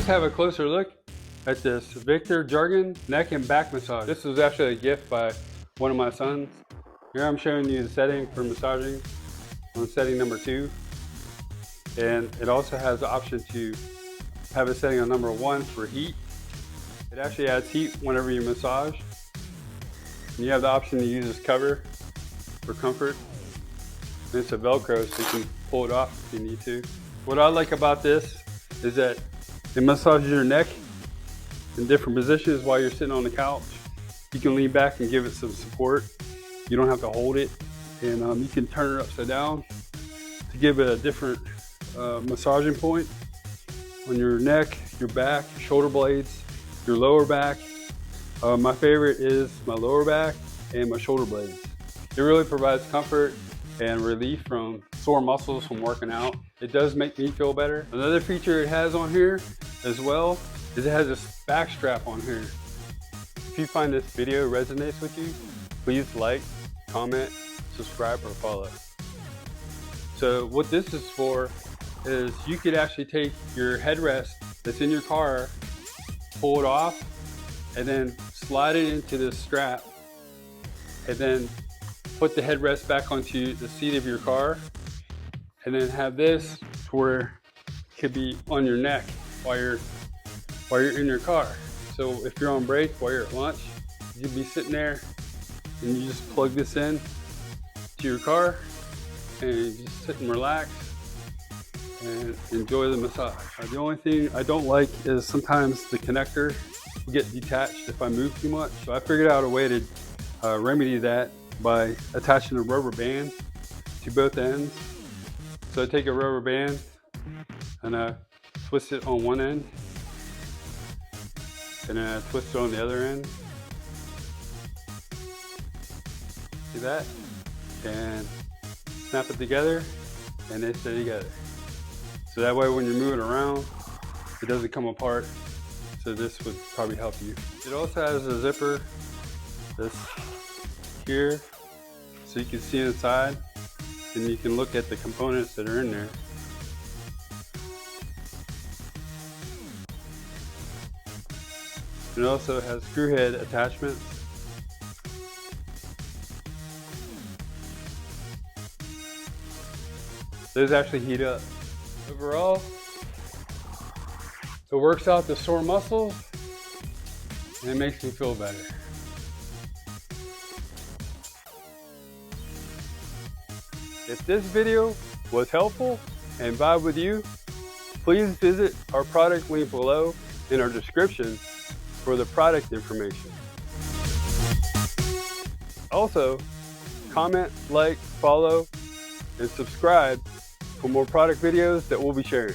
Let's have a closer look at this VIKTOR JURGEN neck and back massage. This was actually a gift by one of my sons. Here I'm showing you the setting for massaging on setting number 2. And it also has the option to have a setting on number 1 for heat. It actually adds heat whenever you massage. And you have the option to use this cover for comfort. And it's a Velcro, so you can pull it off if you need to. What I like about this is that it massages your neck in different positions while you're sitting on the couch. You can lean back and give it some support. You don't have to hold it. And you can turn it upside down to give it a different massaging point on your neck, your back, your shoulder blades, your lower back. My favorite is my lower back and my shoulder blades. It really provides comfort and relief from sore muscles from working out. It does make me feel better. Another feature it has on here as well is it has this back strap on here. If you find this video resonates with you, please like, comment, subscribe, or follow. So what this is for is you could actually take your headrest that's in your car, pull it off, and then slide it into this strap, and then put the headrest back onto the seat of your car, and then have this to where it could be on your neck while you're in your car. So if you're on break while you're at lunch, you'd be sitting there and you just plug this in to your car and you just sit and relax and enjoy the massage. The only thing I don't like is sometimes the connector will get detached if I move too much. So I figured out a way to remedy that by attaching a rubber band to both ends. So I take a rubber band and I twist it on one end, and then I twist it on the other end. See that? And snap it together and they stay together. So that way when you're moving around, it doesn't come apart. So this would probably help you. It also has a zipper that's here, so you can see inside and you can look at the components that are in there. It also has screw head attachments. Those actually heat up. Overall, it works out the sore muscles and it makes me feel better. If this video was helpful and vibe with you, please visit our product link below in our description for the product information. Also, comment, like, follow, and subscribe for more product videos that we'll be sharing.